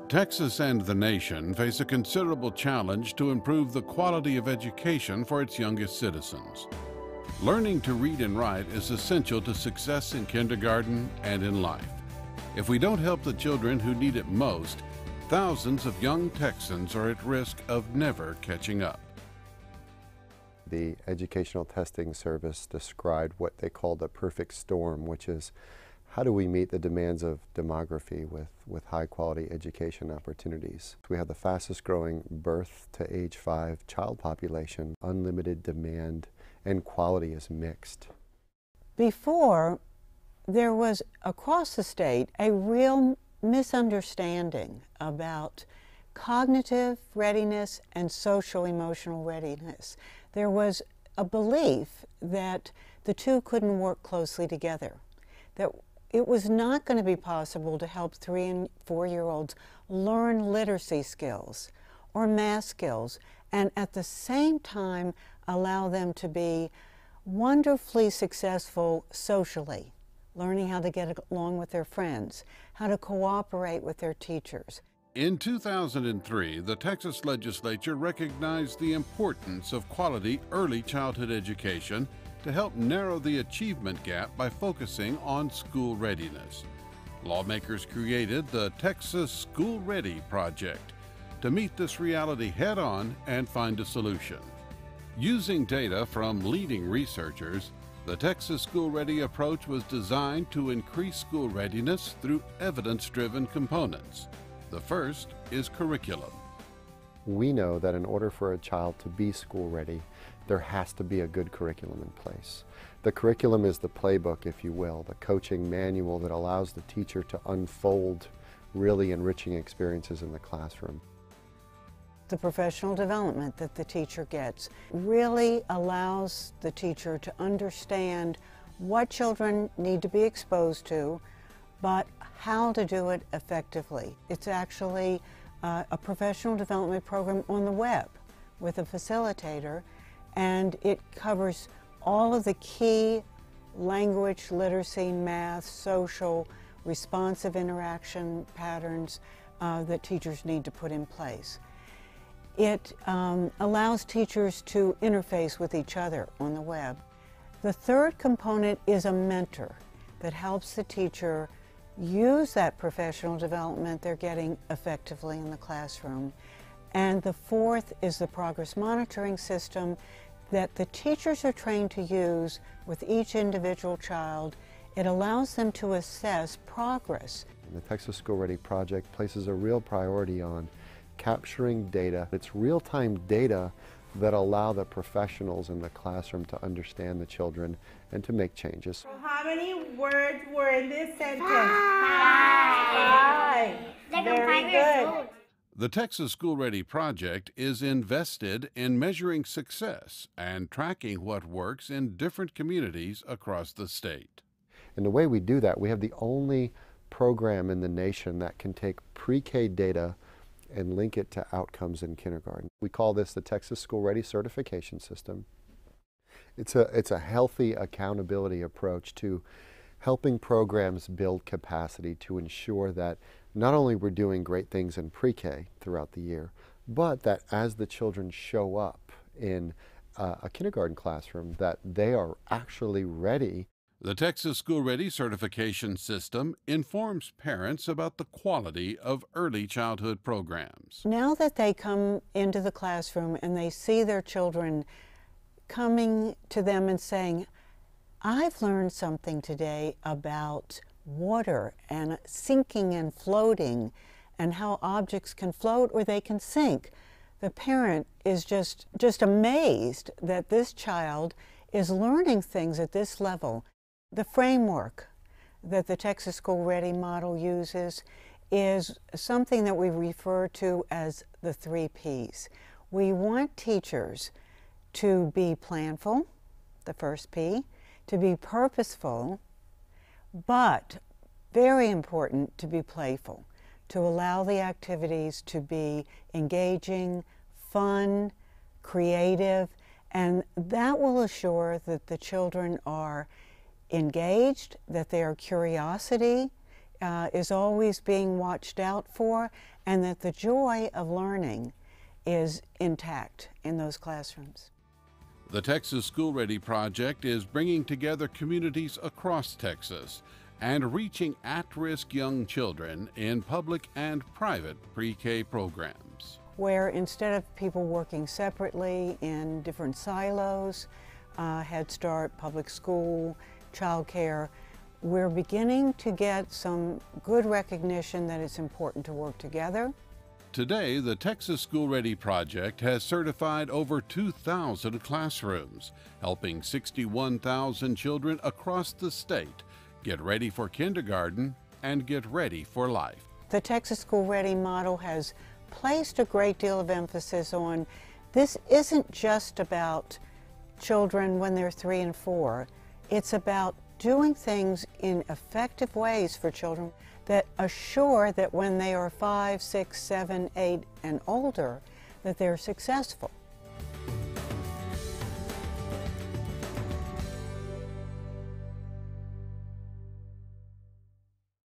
Texas and the nation face a considerable challenge to improve the quality of education for its youngest citizens. Learning to read and write is essential to success in kindergarten and in life. If we don't help the children who need it most, thousands of young Texans are at risk of never catching up. The Educational Testing Service described what they called a perfect storm, which is how do we meet the demands of demography with high-quality education opportunities? We have the fastest growing birth to age 5 child population, unlimited demand, and quality is mixed. Before, there was across the state a real misunderstanding about cognitive readiness and social-emotional readiness. There was a belief that the two couldn't work closely together, that it was not going to be possible to help 3- and 4-year-olds learn literacy skills or math skills and at the same time allow them to be wonderfully successful socially, learning how to get along with their friends, how to cooperate with their teachers. In 2003, the Texas legislature recognized the importance of quality early childhood education to help narrow the achievement gap by focusing on school readiness. Lawmakers created the Texas School Ready Project to meet this reality head-on and find a solution. Using data from leading researchers, the Texas School Ready approach was designed to increase school readiness through evidence-driven components. The first is curriculum. We know that in order for a child to be school ready, there has to be a good curriculum in place. The curriculum is the playbook, if you will, the coaching manual that allows the teacher to unfold really enriching experiences in the classroom. The professional development that the teacher gets really allows the teacher to understand what children need to be exposed to, but how to do it effectively. It's actually a professional development program on the web with a facilitator, and it covers all of the key language, literacy, math, social, responsive interaction patterns that teachers need to put in place. It allows teachers to interface with each other on the web. The third component is a mentor that helps the teacher use that professional development they're getting effectively in the classroom. And the fourth is the progress monitoring system that the teachers are trained to use with each individual child. It allows them to assess progress. The Texas School Ready Project places a real priority on capturing data. It's real-time data that allow the professionals in the classroom to understand the children and to make changes. So how many words were in this sentence? 5. 5. Very good. The Texas School Ready Project is invested in measuring success and tracking what works in different communities across the state. And the way we do that, we have the only program in the nation that can take pre-K data and link it to outcomes in kindergarten. We call this the Texas School Ready Certification System. It's a healthy accountability approach to helping programs build capacity to ensure that not only we're doing great things in pre-K throughout the year, but that as the children show up in a kindergarten classroom, that they are actually ready. The Texas School Ready Certification System informs parents about the quality of early childhood programs. Now that they come into the classroom and they see their children coming to them and saying, I've learned something today about water and sinking and floating and how objects can float or they can sink. The parent is just amazed that this child is learning things at this level. The framework that the Texas School Ready model uses is something that we refer to as the 3 Ps. We want teachers to be planful, the first P, to be purposeful, but very important to be playful, to allow the activities to be engaging, fun, creative, and that will assure that the children are engaged, that their curiosity is always being watched out for, and that the joy of learning is intact in those classrooms. The Texas School Ready Project is bringing together communities across Texas and reaching at-risk young children in public and private pre-K programs, where instead of people working separately in different silos, Head Start, public school, child care, we're beginning to get some good recognition that it's important to work together. Today, the Texas School Ready Project has certified over 2,000 classrooms, helping 61,000 children across the state get ready for kindergarten and get ready for life. The Texas School Ready model has placed a great deal of emphasis on this isn't just about children when they're 3 and 4. It's about doing things in effective ways for children that assure that when they are 5, 6, 7, 8 and older, that they're successful.